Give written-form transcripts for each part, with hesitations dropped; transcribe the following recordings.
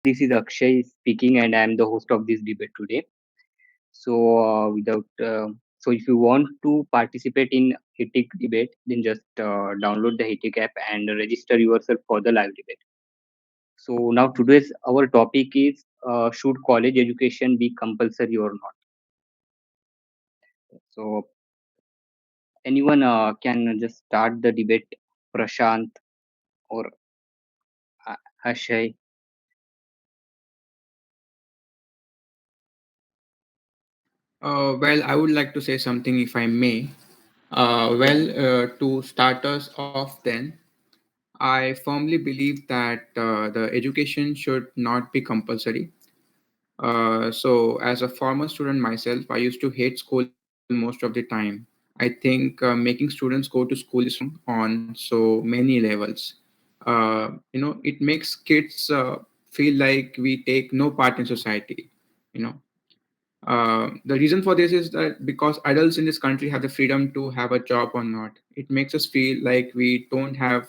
this is Akshay speaking, and I am the host of this debate today. So, if you want to participate in Heatic Debate, then just download the Heatic app and register yourself for the live debate. So, now today's our topic is should college education be compulsory or not? So, anyone can just start the debate. Prashant or Akshay. Well, I would like to say something if I may. Yeah, To start us off, then, I firmly believe that the education should not be compulsory. So, as a former student myself, I used to hate school most of the time. I think making students go to school is wrong on so many levels. It makes kids feel like we take no part in society. You know, the reason for this is that because adults in this country have the freedom to have a job or not, it makes us feel like we don't have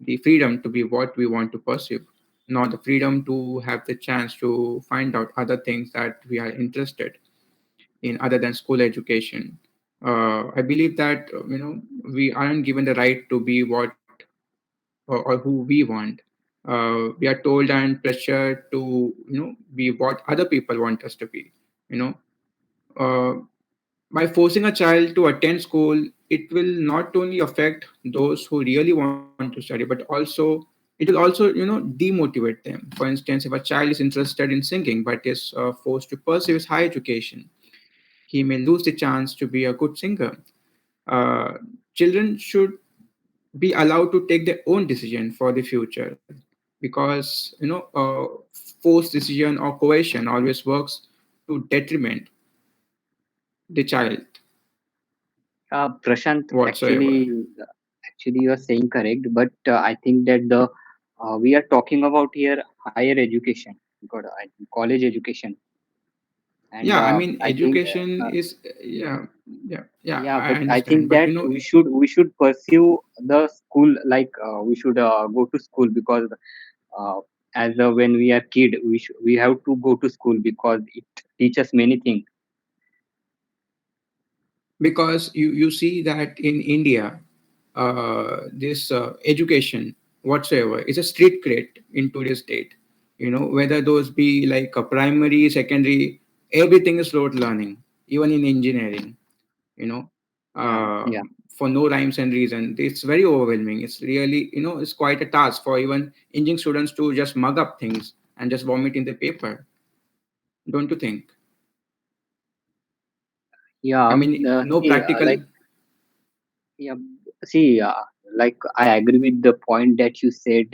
the freedom to be what we want to pursue, nor the freedom to have the chance to find out other things that we are interested in other than school education. I believe that we aren't given the right to be what or who we want. We are told and pressured to be what other people want us to be. You know, uh, by forcing a child to attend school, it will not only affect those who really want to study, but also it will also demotivate them. For instance, if a child is interested in singing but is forced to pursue his higher education, he may lose the chance to be a good singer. uh, Children should be allowed to take their own decision for the future, because forced decision or coercion always works to detriment the child Prashant, whatsoever. actually, you are saying correct, but I think that the we are talking about here higher education, because college education, and Yeah, I mean, I think education is, yeah, yeah, I but I understand. think But that we should pursue the school, like we should go to school, because uh, as when we are kid, we have to go to school because it teaches many things. because you see that in India, this education whatsoever is a street cred in today's date. Whether those be like a primary, secondary, everything is rote learning, even in engineering. You know, Yeah, yeah. for no rhymes and reason. It's very overwhelming. It's really, it's quite a task for even engineering students to just mug up things and just vomit in the paper. Don't you think? Yeah, I mean, no see, practical. yeah, see, like I agree with the point that you said.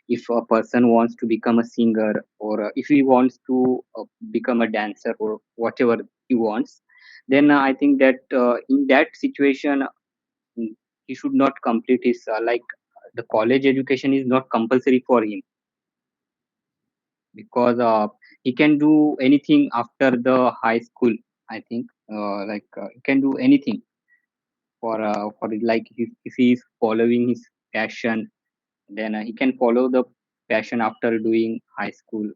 If a person wants to become a singer, or if he wants to become a dancer, or whatever he wants, then I think that in that situation, mm, he should not complete his the college education is not compulsory for him, because he can do anything after the high school. I think he can do anything for it, like if he is following his passion, then he can follow the passion after doing high school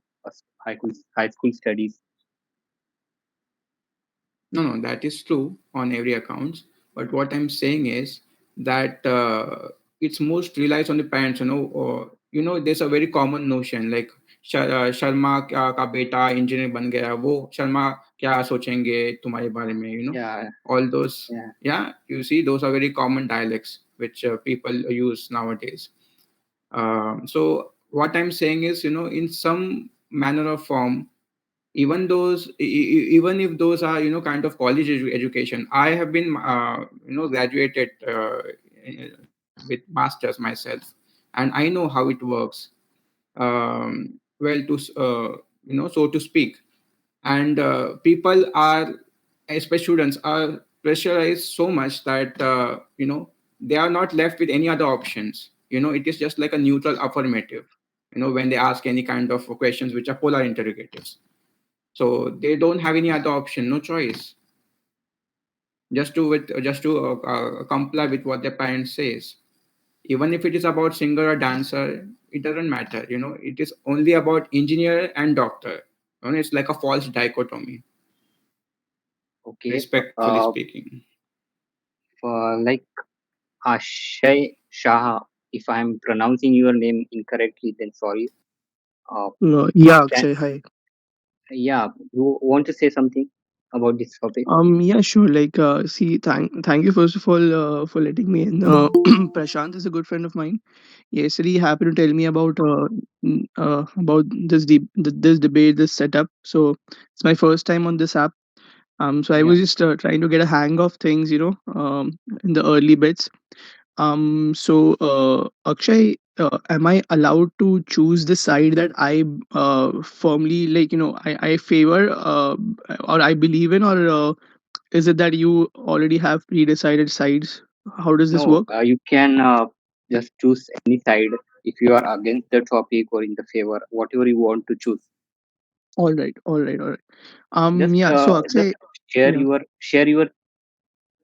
studies. No, no, that is true on every account. But what I'm saying is that it's most relies on the parents. There's a very common notion like Sharma का बेटा engineer बन गया, वो शर्मा क्या सोचेंगे तुम्हारे बारे में. Yeah, All those. yeah, Yeah, you see, those are very common dialects which people use nowadays. So what I'm saying is, in some manner or form, even if those are kind of college education, I have been graduated with masters myself, and I know how it works, well, to so to speak. And people are, especially students, are pressurized so much that they are not left with any other options. It is just like a neutral affirmative, when they ask any kind of questions which are polar interrogatives. So they don't have any other option, no choice, just to comply with what their parents says. Even if it is about singer or dancer, it doesn't matter. It is only about engineer and doctor. It's like a false dichotomy, Okay, respectfully speaking. like Ashay Shah, if I'm pronouncing your name incorrectly, then sorry. Uh, Yeah, can, Akshay, hi. yeah, you want to say something about this topic? Yeah, sure. See, thank you first of all for letting me in. Prashant is a good friend of mine. Yesterday, he happened to tell me about this debate, this setup. So it's my first time on this app. So I Yeah. was just trying to get a hang of things, in the early bits. Akshay, am I allowed to choose the side that I firmly I favor or I believe in, or is it that you already have pre-decided sides? How does this No, work? you can just choose any side if you are against the topic or in the favor, whatever you want to choose. All right, all right, all right. Just Yeah. So just Akshay, share yeah, your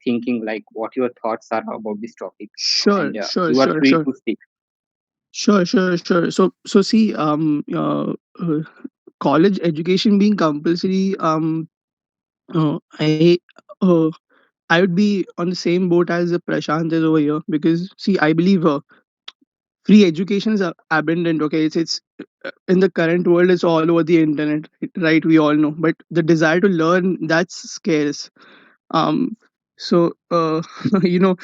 thinking, like what your thoughts are about this topic, sure, and sure, you are sure, free sure, to speak. sure. So see, college education being compulsory, I uh, I would be on the same boat as Prashant is over here, because see, I believe free education is abundant. Okay, it's in the current world, it's all over the internet, right? We all know, but the desire to learn, that's scarce. um so you know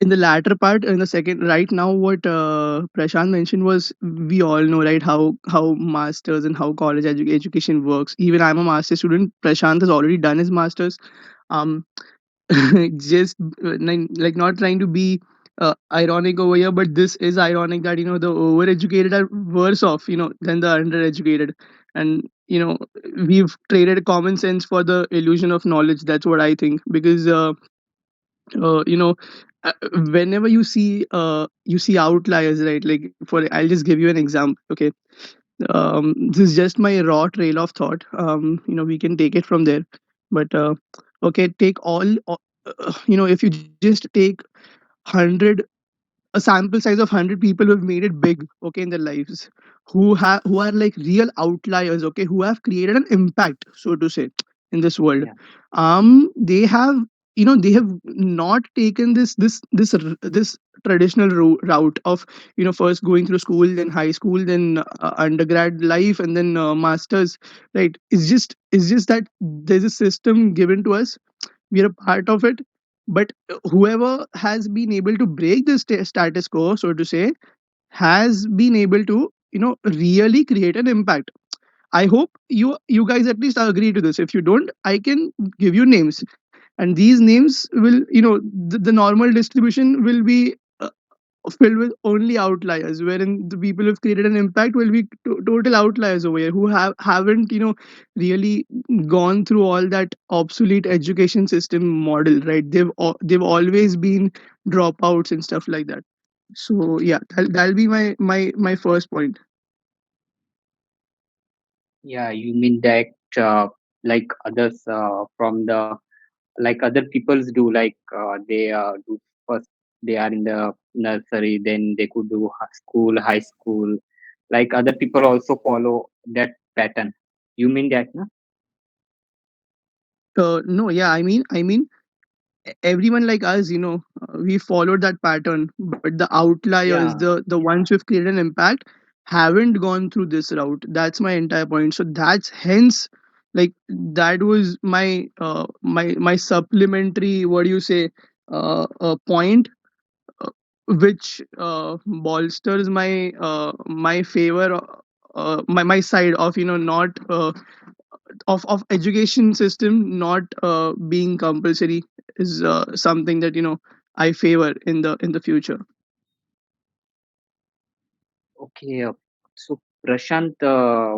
in the latter part, in the second, right now, what Prashant mentioned was, we all know, right, how masters and how college education works. Even I'm a master student. Prashant has already done his masters. um just like, not trying to be ironic over here, but this is ironic that the overeducated are worse off than the undereducated. And we've traded common sense for the illusion of knowledge. That's what I think, because uh, you know whenever you see outliers, right? Like, for I'll just give you an example, okay? This is just my raw trail of thought. We can take it from there. But okay, take if you just take 100, a sample size of 100 people who have made it big, okay, in their lives, who are like real outliers, okay, who have created an impact, so to say, in this world. Yeah, They have, they have not taken this traditional route of first going through school, then high school, then undergrad life, and then masters, right? It's just that there's a system given to us. We are a part of it. But whoever has been able to break the status quo, so to say, has been able to really create an impact. I hope you guys at least agree to this. If you don't, I can give you names, and these names will, the normal distribution will be filled with only outliers, wherein the people who've created an impact will be total outliers over here, who haven't really gone through all that obsolete education system model, right? They've always been dropouts and stuff like that. So yeah, that'll be my first point. yeah. You mean that like others from the like other peoples do, like they do first. They are in the nursery, then they could do school, high school. Like other people also follow that pattern. You mean that, no? No, yeah, I mean, everyone like us, we followed that pattern, but the outliers, Yeah. the ones who've created an impact, haven't gone through this route. That's my entire point. So that's hence, like, that was my supplementary, what do you say, point, uh, which bolsters my favor, my side of not of education system not being compulsory, is something that I favor in the future. Okay. So Prashant,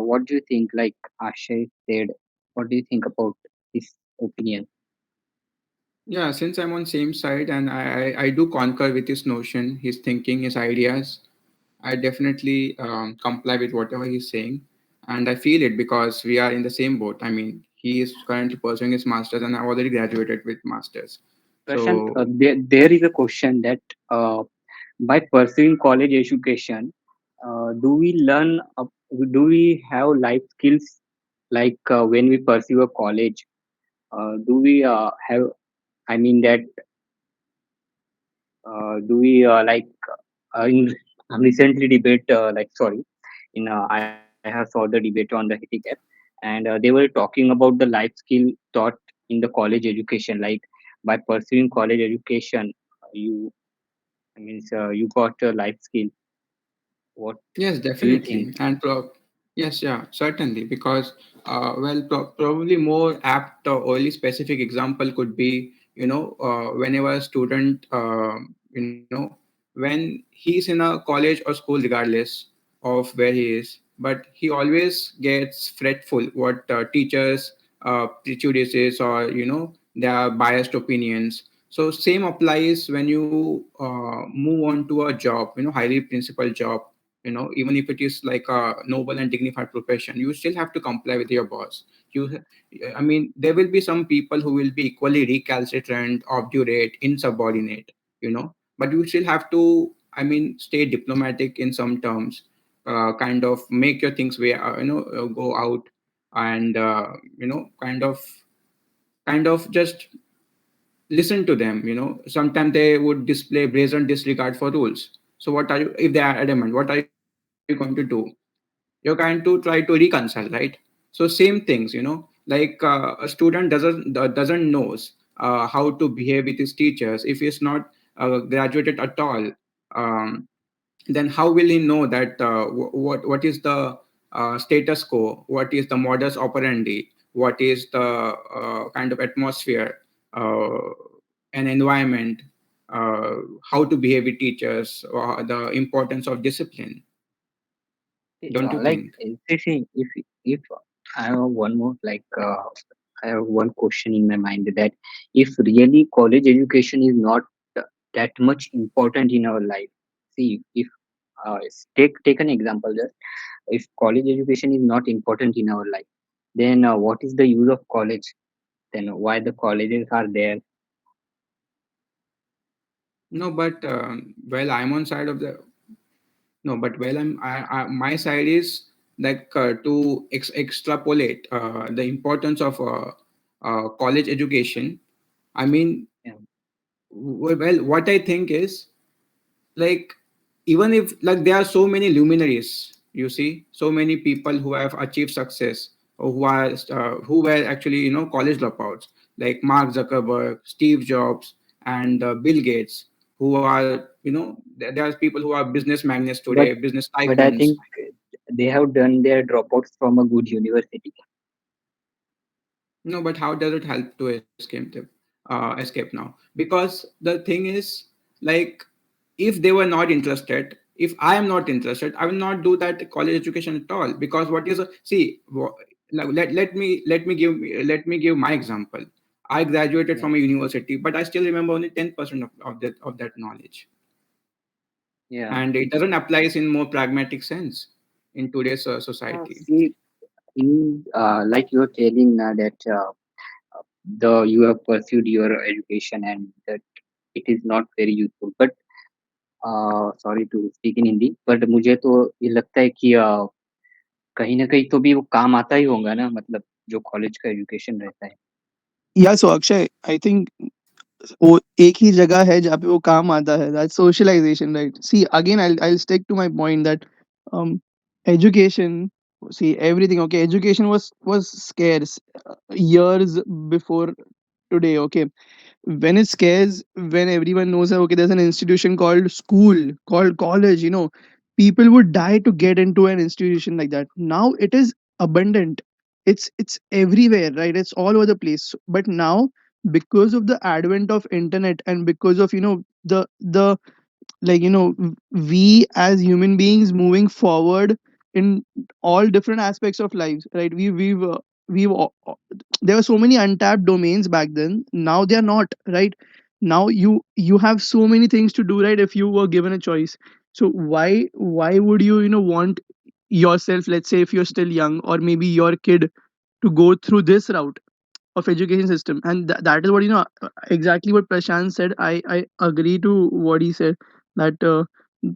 what do you think? Like Ashay said, what do you think about his opinion? Yeah, since I'm on same side and I do concur with his notion, his thinking, his ideas, I definitely comply with whatever he's saying. And I feel it because we are in the same boat. I mean, he is currently pursuing his master's and I've already graduated with master's. Prashant, So, there is a question that by pursuing college education, do we learn, do we have life skills like when we pursue a college? Do we have, I mean, that do we in recently debate, like, sorry, in I have saw the debate on the Heatic app, and they were talking about the life skill taught in the college education, like by pursuing college education, you, I mean, you got a life skill. What Yes, do you think? definitely. Yes, yeah, certainly. Because, probably more apt or early specific example could be, whenever a student, when he's in a college or school, regardless of where he is, but he always gets fretful what teachers prejudices, or, their biased opinions. So same applies when you move on to a job, highly principal job. Even if it is like a noble and dignified profession, you still have to comply with your boss. I mean, there will be some people who will be equally recalcitrant, obdurate, insubordinate, but you still have to, I mean, stay diplomatic in some terms, kind of make your things way, go out, and kind of just listen to them. Sometimes they would display brazen disregard for rules. So what are you, if they are adamant, what are you going to do? You're going to try to reconcile, right? So same things, like a student doesn't knows how to behave with his teachers if he's not graduated at all. um, then how will he know that what is the status quo, what is the modus operandi, what is the kind of atmosphere, uh, an environment, uh, how to behave with teachers, the importance of discipline, don't you Like, think? see, if I have one more, like, I have one question in my mind, that if really college education is not that much important in our life, see, if take an example, just if college education is not important in our life, then what is the use of college? Then why the colleges are there? No, but well, I'm on side of the no, but well, my side is like to extrapolate the importance of college education. I mean, Yeah. well, what I think is, like, even if, like, there are so many luminaries, you see, so many people who have achieved success, or who were actually, college dropouts, like Mark Zuckerberg, Steve Jobs, and Bill Gates, who are, there's people who are business magnates today, but business but I tycoons. think they have done their dropouts from a good university. No, but how does it help to escape now? Because the thing is, like, if they were not interested, if I am not interested, I will not do that college education at all. Because what is a see, like, let me give my example. I graduated Yeah, from a university, but I still remember only 10% of that knowledge, yeah. and it doesn't apply in more pragmatic sense in today's society. See, in like you're telling that the you have pursued your education and that it is not very useful, but sorry to speak in Hindi, but मुझे तो ये लगता है कि कहीं ना कहीं तो भी वो काम आता ही होगा ना, मतलब जो कॉलेज का एजुकेशन रहता है. Yeah, so Akshay, I think वो एक ही जगह है जहाँ पे वो काम आता है, that's socialization, right? See, again, I'll stick to my point that um education, see, everything, okay, education was scarce years before today, okay? When it's scarce, when everyone knows that okay, there's an institution called school, called college, people would die to get into an institution like that. Now it is abundant, it's everywhere, right? It's all over the place. But now, because of the advent of internet, and because of the like we as human beings moving forward in all different aspects of lives, right? There were so many untapped domains back then, now they are not, right? Now you have so many things to do, right, if you were given a choice. So why would you want yourself, let's say if you're still young, or maybe your kid, to go through this route of education system? And that is what exactly what Prashant said. I agree to what he said, that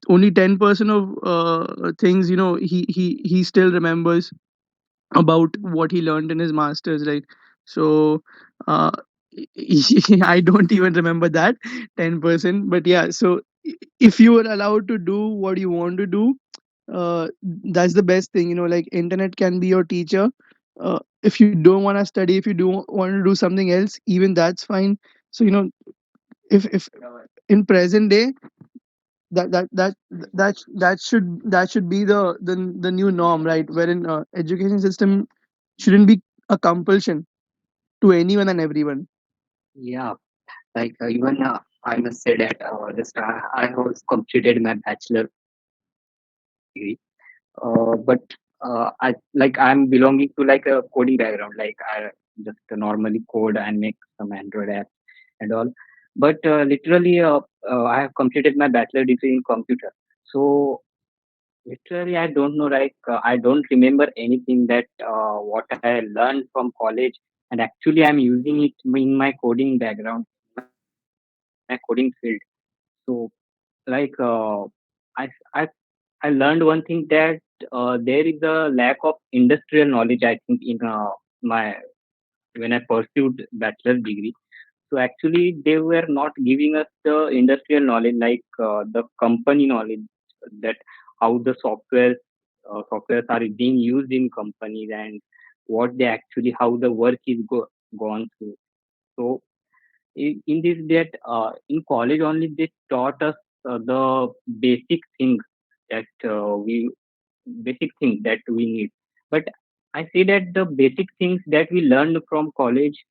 only 10% of things, he still remembers about what he learned in his masters, right? So uh, I don't even remember that 10%. But yeah, so if you are allowed to do what you want to do, that's the best thing, like internet can be your teacher. If you don't want to study, if you do want to do something else, even that's fine. So if in present day, that should be the new norm, right? Wherein education system shouldn't be a compulsion to anyone and everyone. Yeah, like even I must say that just I have completed my bachelor degree, but I like I'm belonging to like a coding background. Like I just normally code and make some Android apps and all. But literally, I have completed my bachelor degree in computer. So literally, I don't know. Like I don't remember anything that what I learned from college, and actually, I'm using it in my coding background, my coding field. So like I I I learned one thing that there is a lack of industrial knowledge. I think in my when I pursued bachelor degree. So actually, they were not giving us the industrial knowledge, like the company knowledge, that how the softwares are being used in companies and what they actually how the work is gone through. So in this that in college only they taught us the basic things that we basic things that we need. But I say that the basic things that we learned from college,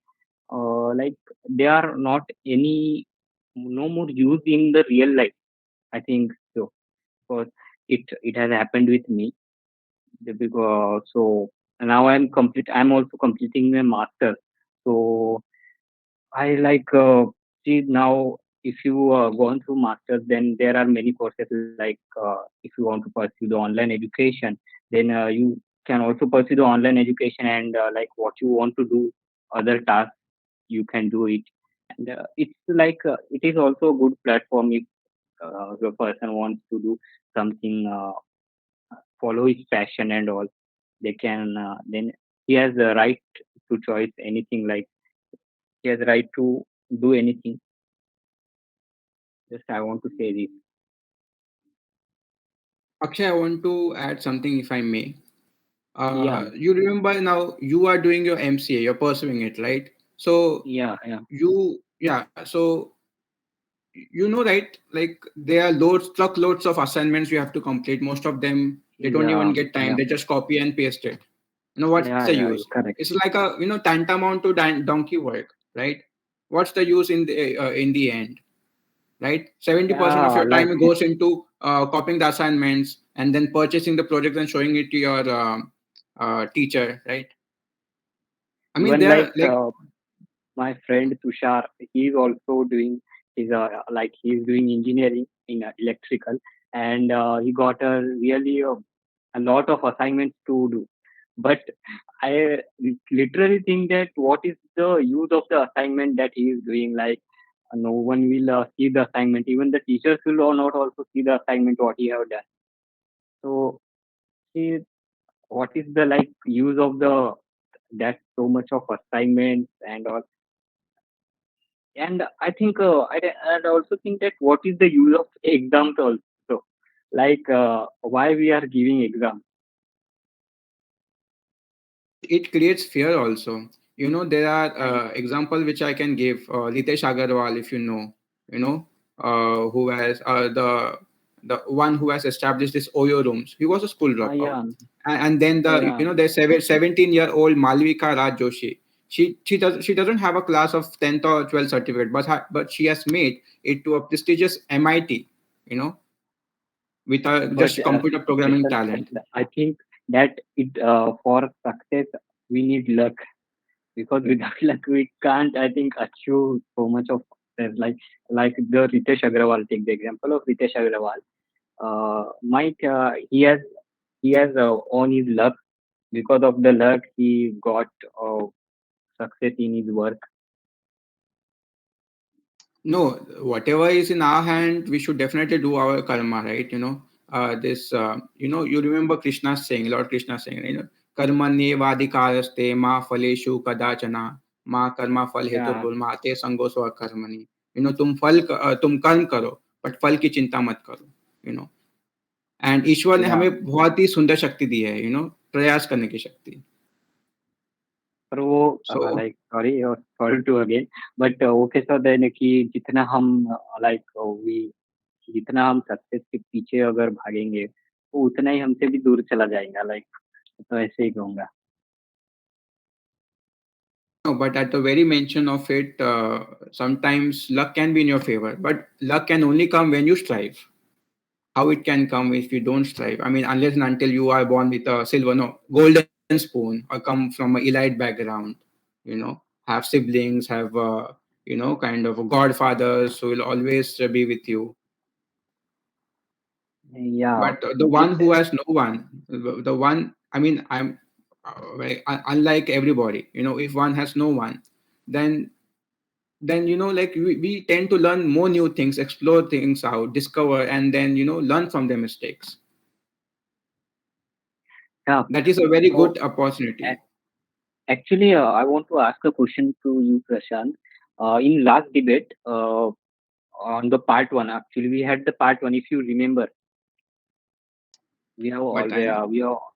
like they are not any no more used in the real life. I think so because it has happened with me. Because so now I'm also completing my master. So I like see now if you gone through masters, then there are many courses like if you want to pursue the online education, then you can also pursue the online education and like what you want to do, other tasks you can do it, and it's like it is also a good platform if the person wants to do something, follow his passion and all. They can then he has the right to choice anything like he has the right to do anything. Just I want to say this. Akshay, I want to add something if I may. Yeah, You remember now you are doing your MCA, you're pursuing it, right? So yeah, yeah, so you know, right? Like there are truckloads of assignments you have to complete. Most of them they don't even yeah, get time. yeah, They just copy and paste it. What's the yeah. use? You're correct. It's like a tantamount to donkey work, right? What's the use in the end, right? 70% of Yeah, your like time goes into copying the assignments and then purchasing the project and showing it to your teacher, right? I mean, even they're like like my friend Tushar, he's also doing like he's doing engineering in electrical, and he got a really a lot of assignments to do. But I literally think that what is the use of the assignment that he is doing? Like no one will see the assignment. Even the teachers will not also see the assignment what he have done. So see what is the like use of the that so much of assignments and all. And I think I'd also think that what is the use of exams also, like why we are giving exams. it creates fear also. There are And example which I can give. Ritesh Agarwal, if you know, who has the one who has established this Oyo rooms. He was a school dropout, yeah, and then yeah, there's 17-year-old Malvika Raj Joshi. She doesn't have a class of 10th or 12th certificate, but she has made it to a prestigious MIT. You know, with but just computer programming Chetan, talent. I think that it for success we need luck, because without luck we can't I think achieve so much of success. Like the Ritesh Agrawal, take the example of Ritesh Agrawal. Mike, he has on his luck. Because of the luck he got uh, success in his work. No, whatever is in our hand, we should definitely do our karma, right? This, you remember Krishna saying, Lord Krishna saying, karma nevadikaraste ma phaleshu kadachana ma karma phal Yeah, hetur ma te sango swa karmani. तुम कर्म करो, but फल की चिंता मत करो. You know and ईश्वर ने yeah. हमें बहुत ही सुंदर शक्ति दी है, प्रयास करने की शक्ति. पर वो So like sorry to again, but वो कैसा होता है ना कि जितना हम लाइक वी जितना हम सक्सेस के पीछे अगर भागेंगे वो उतना ही हमसे भी दूर चला जाएगा, लाइक तो ऐसे ही कहूंगा. no, but at the very mention of it, sometimes luck can be in your favor, but luck can only come when you strive. How it can come if you don't strive? I mean, unless and until you are born with a silver, no, golden spoon, or come from an elite background, have siblings, have, kind of godfathers who will always be with you. Yeah, But the one just who has no one, the one, I mean, unlike everybody, if one has no one, then like we tend to learn more new things, explore things out, discover, and then learn from their mistakes. yeah. That is a very So good opportunity. actually, I want to ask a question to you, Prashant. In last debate, on the part one, actually, we had the part one. If you remember, we have But always, I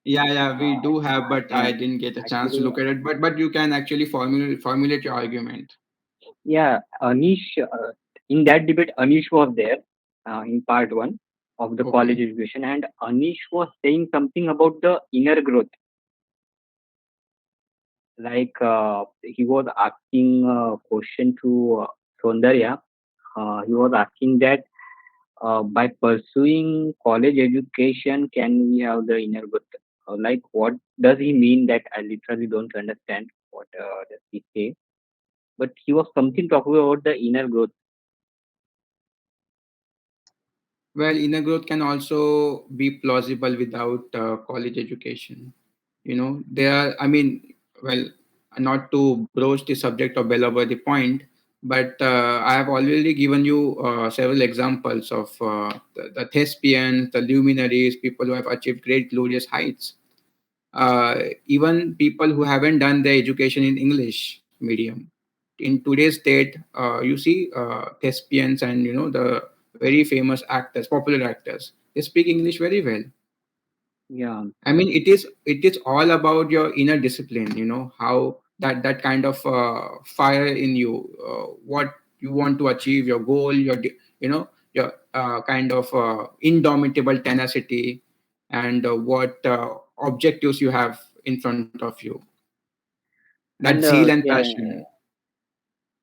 yeah, we do have, but yeah, I didn't get a chance to actually, look at it. But you can actually formulate your argument. yeah, Anish, in that debate, Anish was there in part one of the college Okay. education, and Anish was saying something about the inner growth. Like he was asking a question to Sondarya. He was asking that by pursuing college education, can we have the inner growth? Like, what does he mean? That I literally don't understand what does he say. But he was something talking about the inner growth. Well, inner growth can also be plausible without college education. There are, I mean, well, not to broach the subject or belabor the point, but I have already given you several examples of the thespians, the luminaries, people who have achieved great, glorious heights. Uh, Even people who haven't done their education in English medium. In today's state, you see thespians and the very famous actors, popular actors. They speak English very well. Yeah, I mean, it is all about your inner discipline. How that kind of fire in you, what you want to achieve, your goal, your kind of indomitable tenacity, and what objectives you have in front of you. That and zeal and yeah, passion.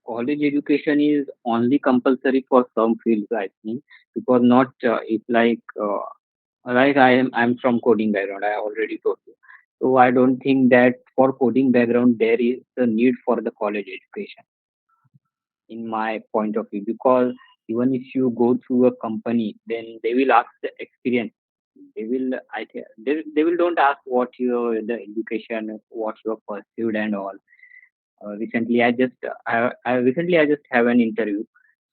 college education is only compulsory for some fields, I think, because not it's like I'm from coding background. I already told you, so I don't think that for coding background there is the need for the college education, in my point of view, because even if you go through a company, then they will ask the experience. They will, I think, they will don't ask what your the education, what you have pursued and all. Recently, I just have an interview,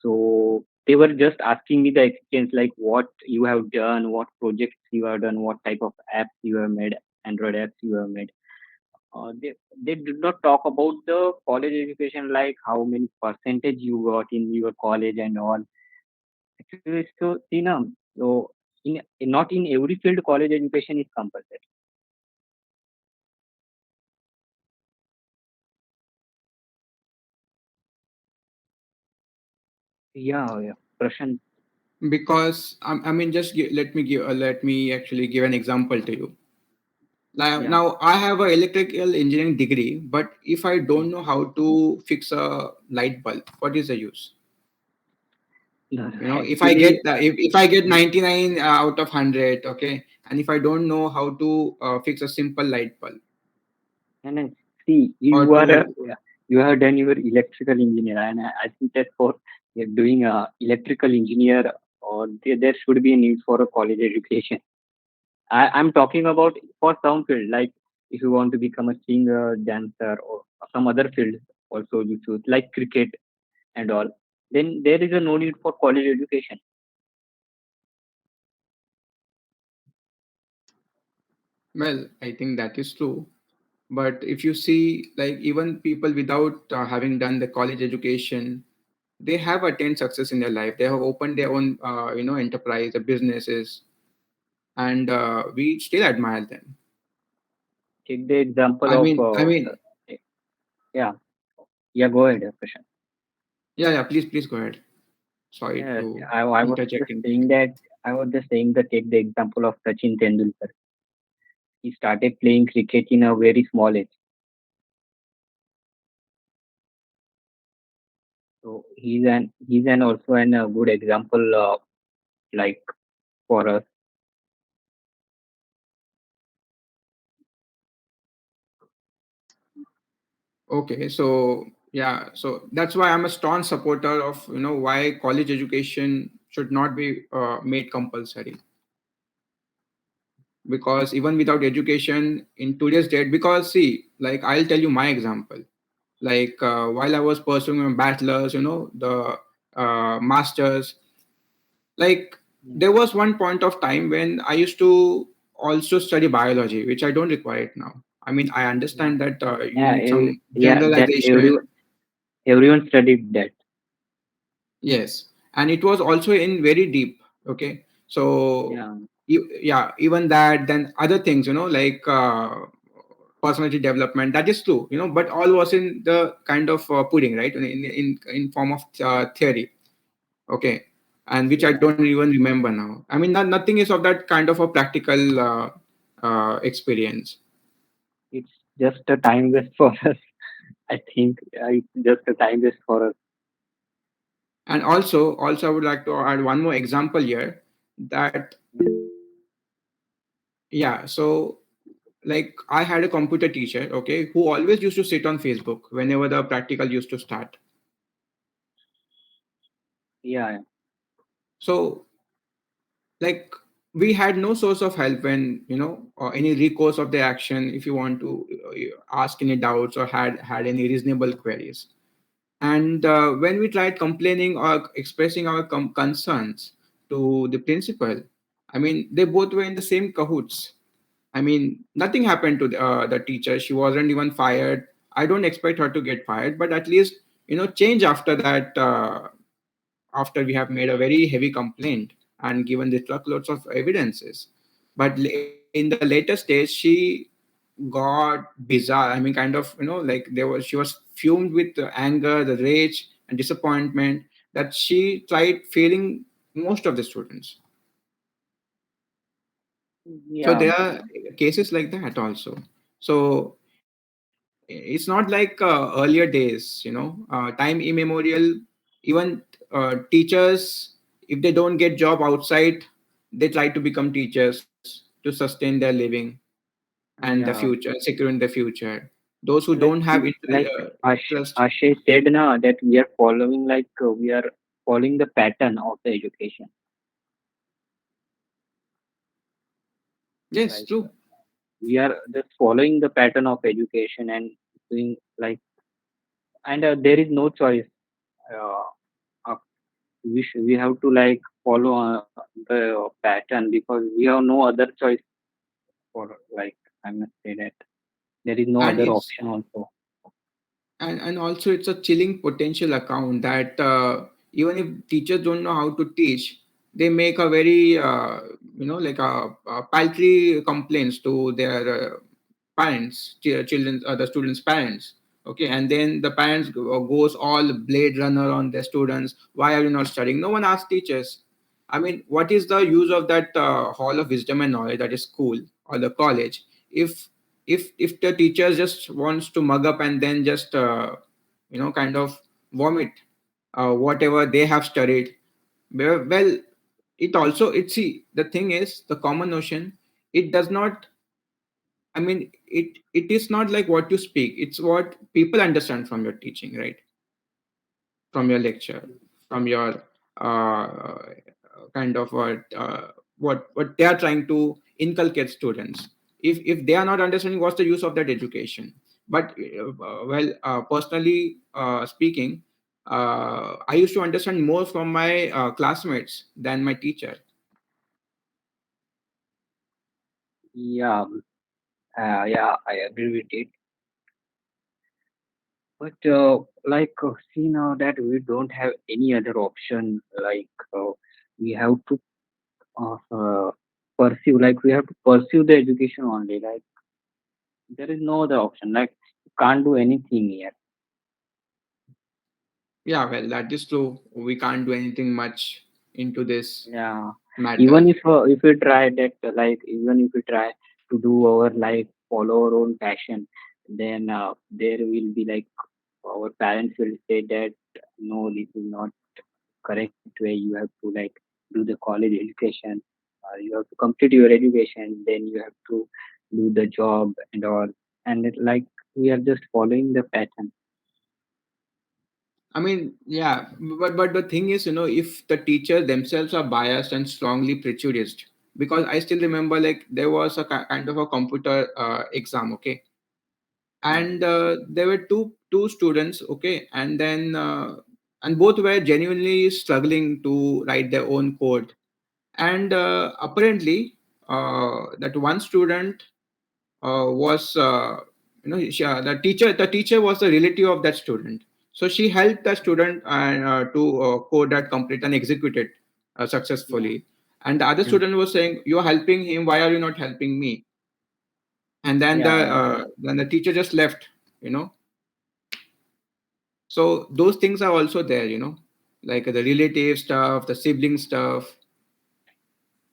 so they were just asking me the experience, like what you have done, what projects you have done, what type of apps you have made, Android apps you have made. They did not talk about the college education, like how many percentage you got in your college and all. Actually, so so not in every field college education is compulsory. Yeah, yeah. Prashant, Because I mean, just let me actually give an example to you. yeah. Now I have a electrical engineering degree, but if I don't know how to fix a light bulb, what is the use? No, If I actually, get if I get 99 out of 100, okay, and if I don't know how to fix a simple light bulb, and see, or you are to you have done your electrical engineer, and I think that for doing a electrical engineer, or there should be a need for a college education. I'm talking about for some field, like if you want to become a singer, dancer, or some other field, also you choose like cricket and all. then there is a no need for college education. Well, I think that is true. But if you see, like even people without having done the college education, they have attained success in their life. They have opened their own, enterprise, businesses, and we still admire them. Take the example I of mean, I mean, yeah, yeah. Go ahead, Prashant. yeah, yeah. Please go ahead. Sorry Yeah, to I was interject just in saying between. that I was just saying that take the example of Sachin Tendulkar. He started playing cricket in a very small age, so he's an also an a good example, like for us. Okay, so yeah, so that's why I'm a strong supporter of why college education should not be made compulsory, because even without education in today's date, because see, like I'll tell you my example. Like while I was pursuing my bachelor's, the masters, like Yeah, there was one point of time when I used to also study biology, which I don't require it now. I mean, I yeah, understand that you yeah, need some yeah. That generalization. everyone studied that. Yes, and it was also in very deep. Okay, so Yeah, yeah, even that, then other things, like personality development. That is true, but all was in the kind of pudding, right? In form of theory. Okay, and which I yeah. don't even remember now. I mean, nothing is of that kind of a practical experience. It's just a time waste for us. I think it's just a time waste for us. And also, I would like to add one more example here. That yeah, so like I had a computer teacher, okay, who always used to sit on Facebook whenever the practical used to start. Yeah, So like we had no source of help when or any recourse of the action if you want to ask any doubts or had any reasonable queries. And when we tried complaining or expressing our concerns to the principal, I mean, they both were in the same cahoots. I mean, nothing happened to the teacher. She wasn't even fired. I don't expect her to get fired, but at least, change after that, after we have made a very heavy complaint and given the truckloads of evidences. But in the later stage, she got bizarre. I mean, kind of, like she was fumed with the anger, the rage, and disappointment that she tried failing most of the students. So yeah, there are cases like that also. So it's not like earlier days, time immemorial. Even teachers, if they don't get job outside, they try to become teachers to sustain their living and the yeah. future, securing the future. Those who don't Like have like interest. Ashay said na that we are following we are following the pattern of the education. Yes, Like true. we are just following the pattern of education and doing and there is no choice. Uh, uh, we have to follow the pattern because we have no other choice for I must say that there is no And other it's option also. and also it's a chilling potential account that even if teachers don't know how to teach, they make a very like a paltry complaints to their parents, children, the students' parents. Okay, and then the parents goes all blade runner on their students. Why are you not studying? No one asks teachers. I mean, what is the use of that hall of wisdom and knowledge that is school or the college if if the teacher just wants to mug up and then just kind of vomit whatever they have studied? Well, it also, it see, the thing is, the common notion, it does not, I mean, it is not like what you speak, it's what people understand from your teaching, right? From your lecture, from your kind of what they are trying to inculcate students. If they are not understanding, what's the use of that education? But personally speaking, I used to understand more from my classmates than my teacher. Yeah, yeah, I agree with it. But see now that we don't have any other option. We have to pursue. Like we have to pursue the education only. Like there is no other option. Like you can't do anything here. Yeah, well, that is true. We can't do anything much into this Yeah, matter. even if we try that, even if we try to do our life, follow our own passion, then there will be like our parents will say that no, this is not correct way. You have to like do the college education. You have to complete your education, then you have to do the job and all. And like we are just following the pattern. I mean, yeah, but the thing is, if the teachers themselves are biased and strongly prejudiced, because I still remember like there was a kind of a computer exam, okay, Yeah, and there were two students, okay, and both were genuinely struggling to write their own code, and apparently that one student was the teacher was the relative of that student, so she helped the student to code that complete and execute it yeah, successfully, and the other mm, student was saying, "You're helping him, why are you not helping me?" And yeah, then the teacher just left, you know so those things are also there, like the relative stuff, the sibling stuff.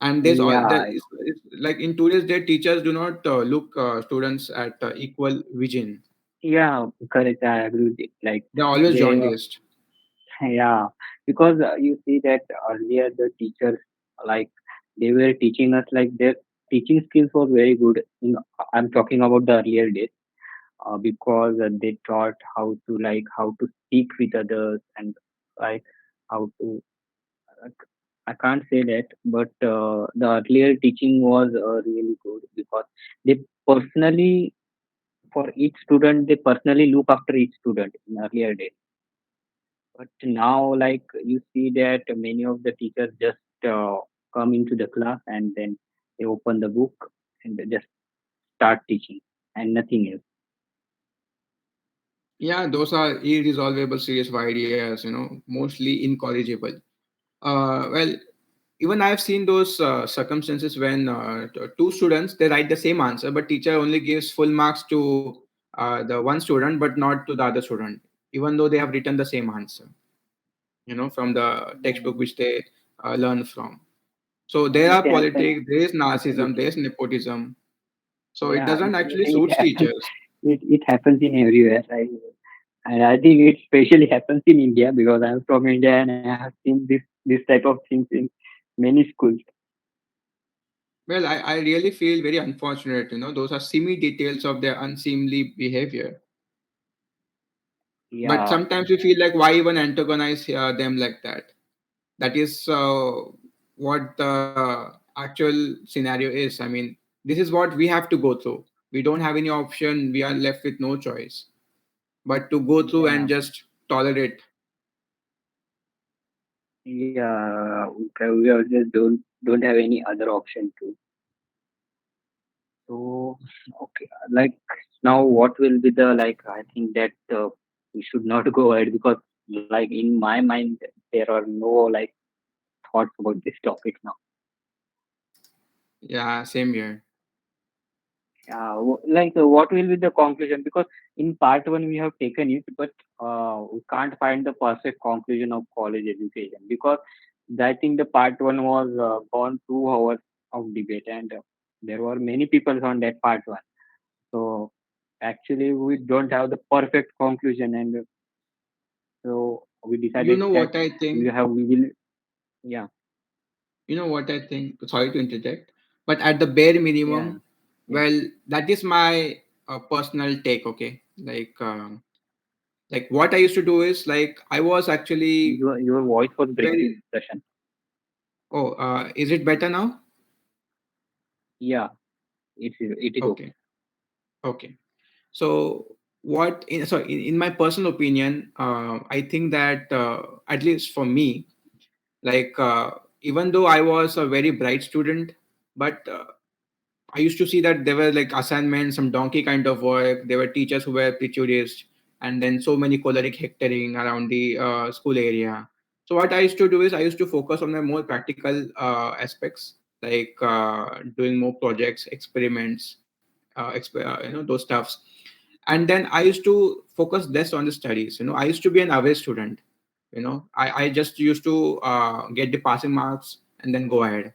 And there's all yeah, it's like in today's day, teachers do not look students at equal vision. yeah. Correct. I agree with it. Like They're always they jaundiced. Yeah, because you see that earlier the teachers like they were teaching us like their teaching skills was very good. I'm talking about the earlier days because they taught how to how to speak with others and like how to. like, I can't say that, but the earlier teaching was really good because they personally for each student they personally look after each student in earlier days. But now, like you see that many of the teachers just come into the class and then they open the book and they just start teaching and nothing else. Yeah, those are irresolvable serious ideas, mostly incorrigible. Well, even I've seen those circumstances when two students they write the same answer, but teacher only gives full marks to the one student, but not to the other student, even though they have written the same answer, from the textbook which they learn from. So there It are happens. politics, there is It, narcissism, there is nepotism. So it yeah, doesn't actually it suits happens. teachers. It happens in everywhere. And I think it especially happens in India because I'm from India and I have seen this type of things in many schools. Well, I really feel very unfortunate, those are semi details of their unseemly behavior. But Yeah, sometimes we feel like, why even antagonize them like that? That is what the actual scenario is. I mean, this is what we have to go through. We don't have any option. We are left with no choice but to go through yeah, and just tolerate. yeah. We are just don't have any other option to. So, okay, like now, what will be the like? I think that we should not go ahead because, like, in my mind, there are no like thoughts about this topic now. Yeah, same here. What will be the conclusion? Because in part one we have taken it, but we can't find the perfect conclusion of college education because I think the part one was gone 2 hours of debate and there were many people on that part one. So actually, we don't have the perfect conclusion, and so we You decided know that what I think? we will, yeah, Sorry to interject, but at the bare yeah, minimum, yeah. well, that is my personal take. Okay, like what I used to do is like I was actually Your voice was very. breaking, Darshan. Oh, is it better now? Yeah, it is okay. Okay, okay. So in my personal opinion, I think that at least for me, like even though I was a very bright student, but I used to see that there were like assignments, some donkey kind of work. There were teachers who were prejudiced, and then so many choleric hectoring around the school area. So what I used to do is I used to focus on the more practical aspects, like doing more projects, experiments, those stuffs. And then I used to focus less on the studies. I used to be an average student. I just used to get the passing marks and then go ahead.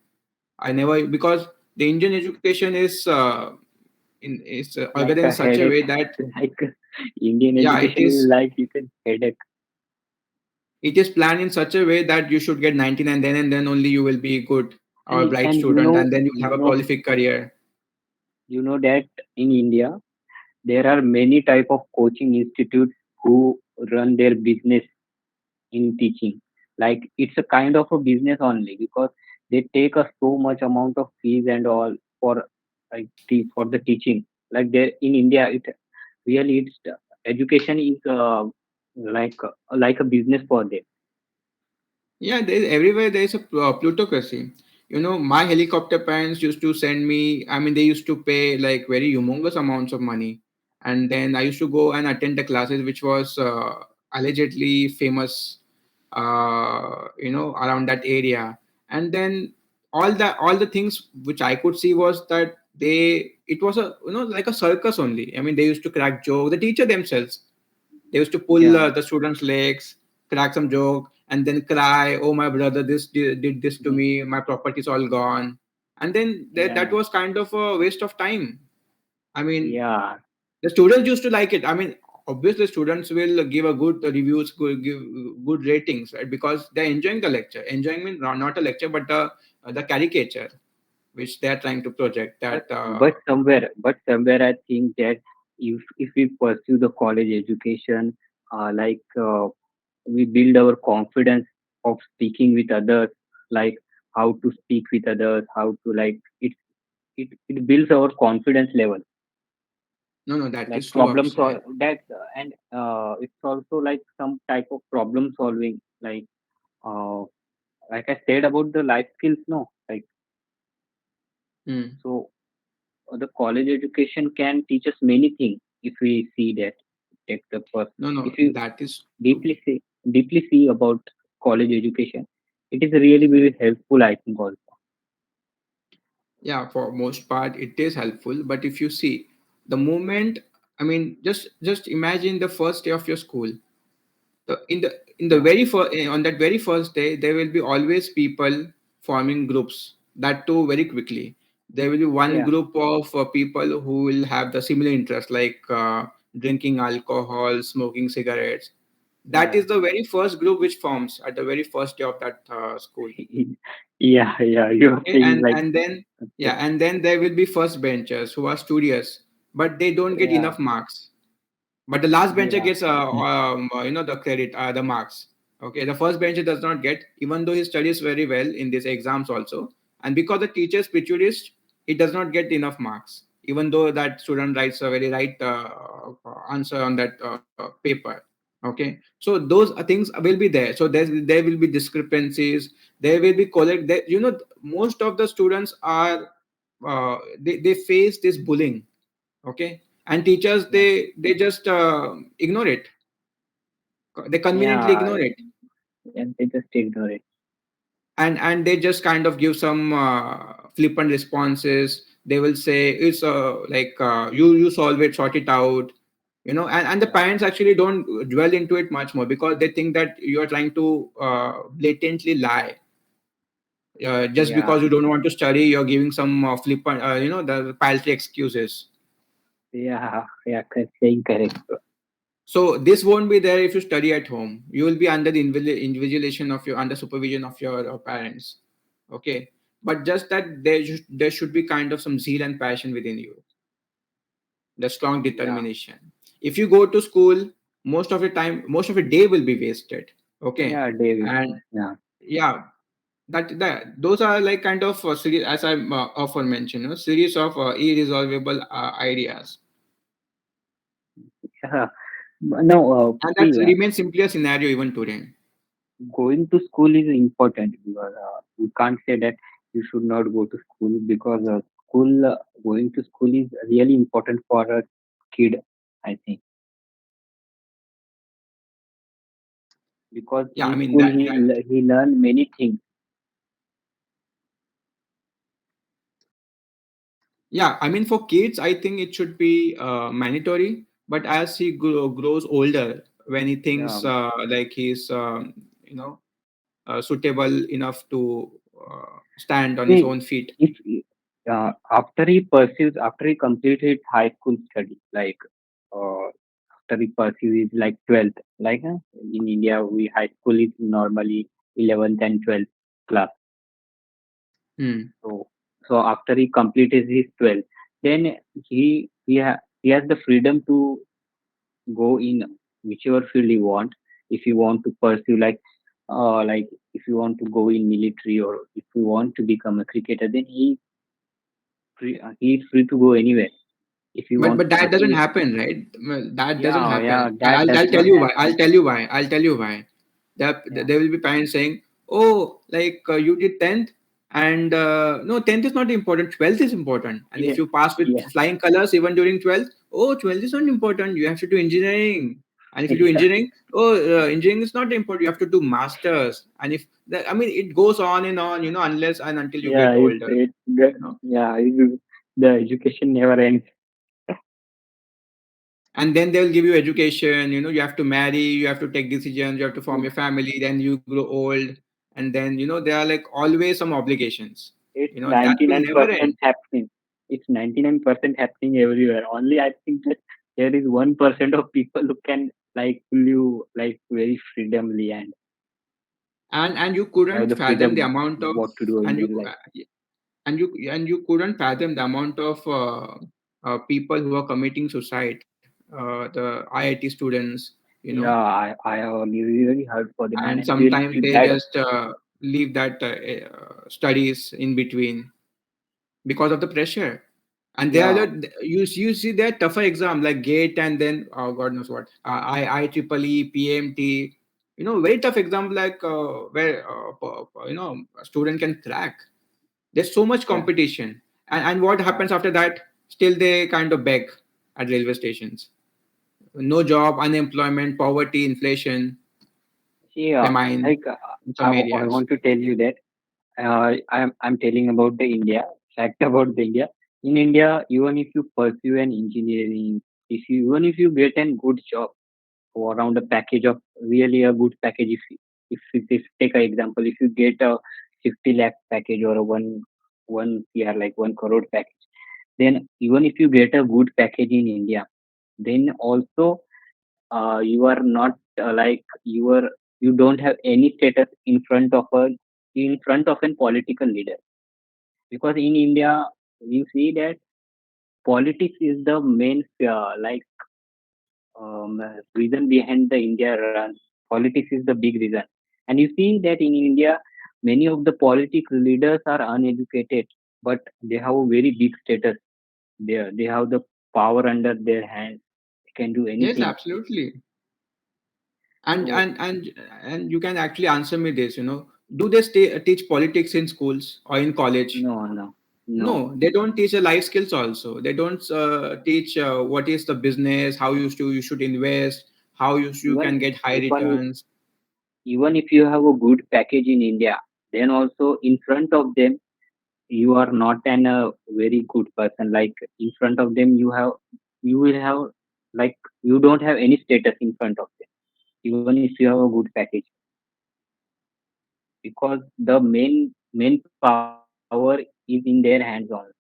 I never, because the Indian education is Like organized a in such a headache. way that, Like Indian yeah, it education is is like you can headache. it is planned in such a way that you should get 99, then and then only you will be good or a bright And student, and then you will have a prolific career. you know that in India there are many type of coaching institutes who run their business in teaching. Like it's a kind of a business only because they take a so much amount of fees and all for for the teaching. Like there in India, it really it's education is like a business for them. Yeah, everywhere there is a plutocracy. My helicopter parents used to send me. I mean, they used to pay like very humongous amounts of money, and then I used to go and attend the classes, which was allegedly famous, around that area. And then all the things which I could see was that it was a like a circus only. I mean, they used to crack jokes. The teacher themselves, they used to pull Yeah. the students' legs, crack some joke, and then cry, "Oh, my brother, this did this to Mhm. me. My property's all gone." And then that Yeah. was kind of a waste of time. I mean, Yeah. the students used to like it. I mean, obviously, students will give a good reviews, give good ratings, right? Because they're enjoying the lecture. Enjoying means not a lecture, but the caricature which they're trying to project. But That somewhere I think that if we pursue the college education, we build our confidence of speaking with others, like how to speak with others, how to it builds our confidence level, no, no, that like is true. problem solve that and it's also like some type of problem solving, uh, like I said about the life skills, no, like Hmm. so the college education can teach us many things if we see that take the first No, no, if you that is true. deeply see about college education, it is really very helpful I think also. Yeah, for most part it is helpful, but if you see the moment, I mean, just imagine the first day of your school. In the Yeah. very first, on that very first day, there will be always people forming groups, that too very quickly. There will be one Yeah. group of people who will have the similar interest, like drinking alcohol, smoking cigarettes. That Yeah. is the very first group which forms at the very first day of that school. Yeah, you're Okay, saying like and then, okay. yeah, and then there will be first benchers who are studious, but they don't get Yeah. enough marks. But the last bencher Yeah. gets the credit, the marks. Okay, the first bencher does not get, even though he studies very well in these exams also. And because the teacher is prejudiced, he does not get enough marks, even though that student writes a very right answer on that paper. Okay, so those things will be there. So there will be discrepancies. There will be collect. Most of the students are they face this bullying. Okay, and teachers, Yeah. they just ignore it. They conveniently Yeah. ignore it, And they just ignore it. and they just kind of give some flippant responses. They will say it's like you solve it, sort it out. And the Yeah. parents actually don't dwell into it much more, because they think that you are trying to blatantly lie. Just Yeah. because you don't want to study, you're giving some flippant, the paltry excuses. Yeah. Yeah. Saying correct. So this won't be there if you study at home. You will be under the invigilation of your under supervision of your parents. Okay, but just that there should be kind of some zeal and passion within you, the strong Yeah. determination. If you go to school, most of the time, most of the day will be wasted. Okay, Yeah, David. and Yeah. yeah, that those are like kind of series, as I often mention, series of irresolvable ideas. No, And that see, remains simply a scenario even today. going to school is important because you can't say that you should not go to school because school going to school is really important for a kid, I think, because Yeah, in I mean school that he learn many things. yeah, I mean for kids, I think it should be mandatory. But as he grows older, when he thinks Yeah, like he's suitable enough to stand on his see, own feet. if after he completed high school study, like uh, after he pursues is like 12th, like in India we high school is normally 11th and 12th class. Hmm. So after he completed his 12th, then he has the freedom to go in whichever field he want. If you want to pursue like if you want to go in military or if you want to become a cricketer, then he is free to go anywhere. If you But want, that but doesn't in happen, right? Well, that doesn't yeah, happen. yeah, that does I'll tell not you why. I'll happen. tell you why. I'll tell you why. Yeah, There will be parents saying, "Oh, like you did 10th, and no, 10th is not important. 12th is important. And yeah, if you pass with yeah, flying colors even during 12th, oh, 12th is not important. You have to do engineering. And if you do yeah, engineering, oh, engineering is not important. You have to do masters. And if that, I mean, it goes on and on, unless and until you yeah. get older, Yeah. The education never ends. and then they'll give you education. You have to marry, you have to take decisions, you have to form Yeah. your family, then you grow old, and then there are like always some obligations. It's That will never 99% end. happening. It's 99% happening everywhere. Only I think that there is 1% of people who can like live like very freedomly and And you have couldn't the fathom the freedom amount of what to do in and their you life. and you couldn't fathom the amount of people who are committing suicide, the IIT students, Yeah, I have really heard for them, and and I really sometimes feel they bad. just leave that studies in between because of the pressure. And they are Yeah, you see their tougher exam like gate, and then oh god knows what, I triple E PMT, very tough exam, like where a student can crack. There's so much yeah, competition, and what yeah. happens after that? Still they kind of beg at railway stations. No job, unemployment, poverty, inflation, See, famine like in some I areas. want to tell you that I'm telling about the India fact about the India. In India, even if you pursue an engineering, if you even if you get a good job or around a package of really a good package, if take an example, if you get a 50 lakh package or a one CR like 1 crore package, then even if you get a good package in India, then also you are not you don't have any status in front of a political leader, because in India you see that politics is the main reason behind the India run. Politics is the big reason, and you see that in India many of the political leaders are uneducated, but they have a very big status there. They have the power under their hands. They can do Yes, anything. absolutely. and So and and and you can actually answer me this. Do they teach politics in schools or in college? no, no, no. No, they don't teach the life skills also. They don't teach what is the business, how you should invest, how you even can get high even returns. even if you have a good package in India, then also in front of them you are not a very good person. Like in front of them you will have like you don't have any status in front of them, even if you have a good package, because the main power is in their hands only.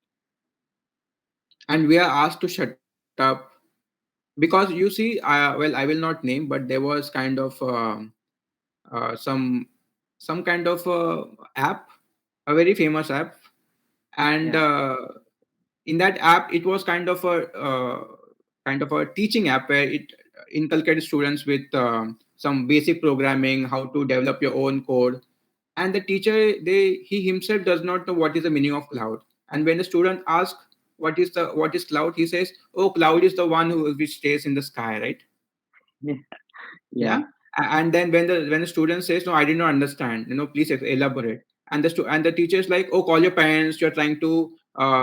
And we are asked to shut up because you see, well, I will not name, but there was kind of uh, some some kind of app, a very famous app, and Yeah, in that app it was kind of a teaching app where it inculcated students with some basic programming, how to develop your own code. And the teacher, he himself does not know what is the meaning of cloud. And when the student asks, what is cloud? He says, oh, cloud is the one who which stays in the sky, right? Yeah. Yeah. And then when the student says, no, I did not understand, please elaborate. And and the teacher is like, oh, call your parents, you're trying to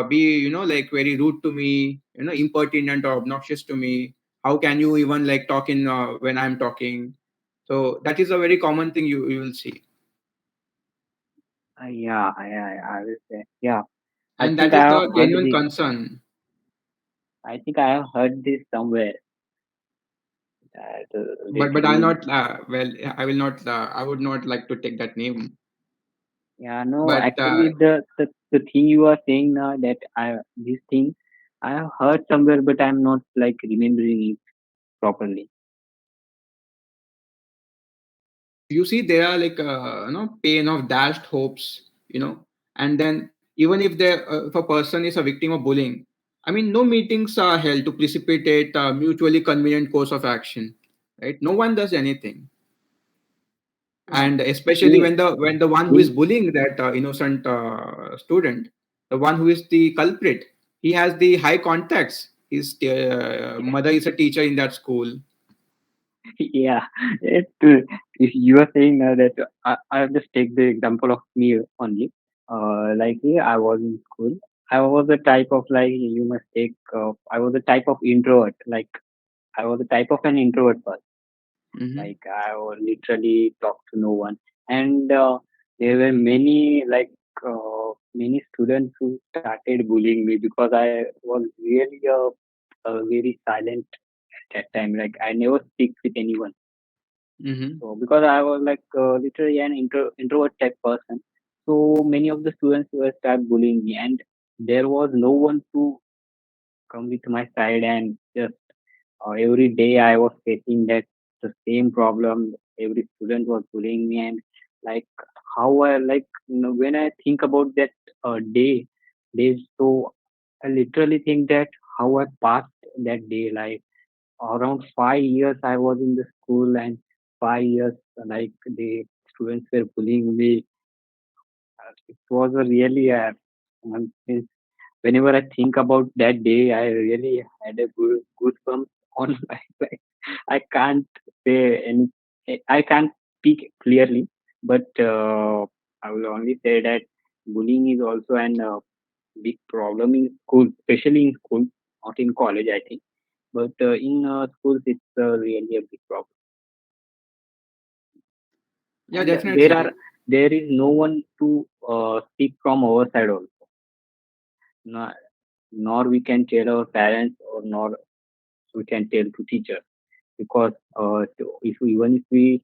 be, like very rude to me, impertinent or obnoxious to me. How can you even like talk in when I'm talking? So that is a very common thing you will see. Yeah, I will say, yeah. I And think that I is have the heard genuine this. concern. I think I have heard this somewhere. That But I'll literally, not well, I will not I would not like to take that name. yeah, no. But Actually, the thing you are saying now, that I this thing I have heard somewhere, but I'm not like remembering it properly. you see there are like pain of dashed hopes, and then even if a person is a victim of bullying, I mean, no meetings are held to precipitate a mutually convenient course of action, right? No one does anything. Yeah. And especially See, when the one who is in bullying that innocent student, the one who is the culprit, he has the high contacts. His mother is a teacher in that school. yeah, if you are saying that, I'll just take the example of me only. Like, yeah, I was in school. I was the type of, like, you must take. I was the type of introvert. Like, I was the type of an introvert person. Hmm. Like, I would literally talk to no one, and there were many, like, many students who started bullying me because I was really a very silent at that time. Like, I never speak with anyone. Hmm. So because I was like literally an introvert type person, so many of the students were start bullying me, and there was no one to come with my side. And just every day I was facing that the same problem. Every student was bullying me, and like how I, like, when I think about that days, so I literally think that how I passed that day. Like, around 5 years I was in the school, and 5 years, like, the students were bullying me. It was a really whenever I think about that day, I really had a goosebumps on my back. I can't say any. I can't speak clearly, but I will only say that bullying is also an big problem in school, especially in school, not in college, I think. But in schools, it's really a big problem. Yeah, And definitely. there is no one to speak from our side also. Nor, nor we can tell our parents, or nor we can tell to teachers, because if even if we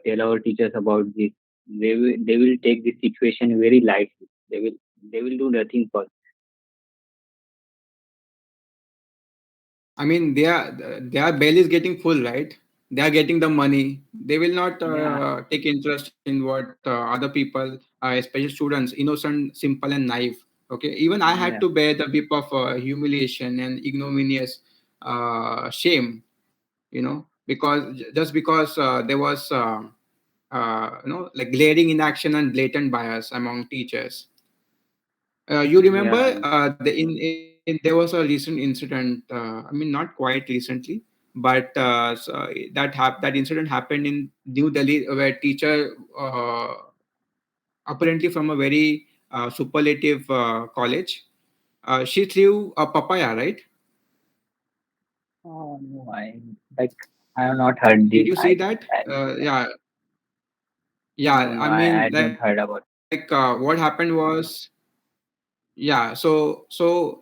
tell our teachers about this, they will take this situation very lightly. They will do nothing for. I mean, their belly is getting full, right? They are getting the money. They will not Yeah, take interest in what other people, especially students, innocent, simple, and naive. Okay, even I had yeah, to bear the whip of humiliation and ignominious shame. Because just because there was like glaring inaction and blatant bias among teachers. You remember yeah. there was a recent incident. I mean, not quite recently, but that incident happened in New Delhi, where teacher, apparently from a very superlative college, she threw a papaya. Right? Oh no, like I have not heard Did this. you see that? Yeah, No, yeah. no, I I mean, didn't heard about. what happened was, yeah, so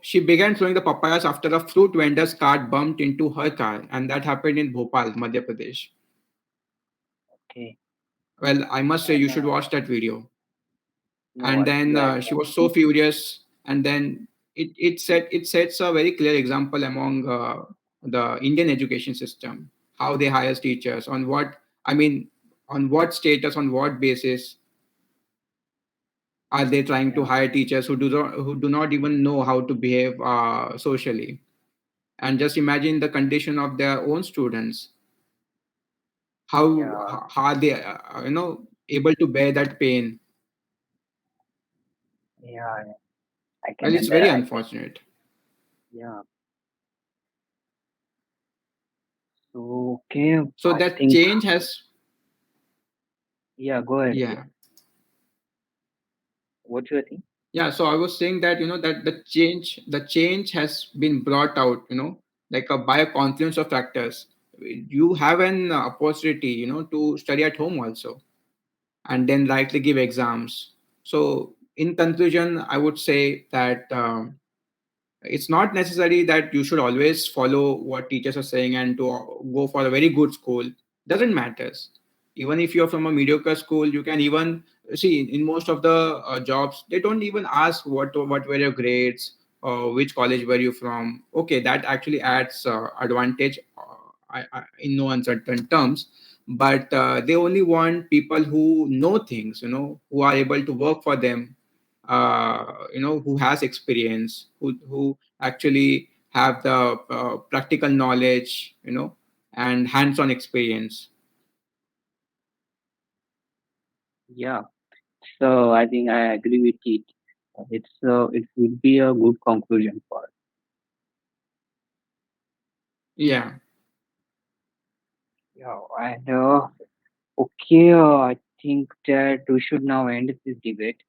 she began throwing the papayas after a fruit vendor's cart bumped into her car, and that happened in Bhopal, Madhya Pradesh. Okay, Well, I must say you should no, watch that video. no And worries. then Like, she was so furious, and then it sets a very clear example among the Indian education system, how they hire teachers, on what, I mean, on what status, on what basis are they trying to yeah, hire teachers who do not even know how to behave socially. And just imagine the condition of their own students. yeah, How are they able to bear that pain? yeah. I Well, can it's under very I can unfortunate. Yeah. So okay, So I that think change has, yeah. Go ahead. Yeah. yeah. What you think? Yeah, so I was saying that that the change has been brought out, like by a confluence of factors. You have an opportunity, to study at home also, and then likely give exams. So in conclusion, I would say that it's not necessary that you should always follow what teachers are saying and to go for a very good school. Doesn't matters. Even if you're from a mediocre school, you can even see in most of the jobs they don't even ask what were your grades or which college were you from. Okay, that actually adds advantage in no uncertain terms. But they only want people who know things, who are able to work for them, who has experience, who actually have the practical knowledge, and hands-on experience. Yeah. So I think I agree with it. It would be a good conclusion for us. Yeah. Yeah. And okay, I think that we should now end this debate.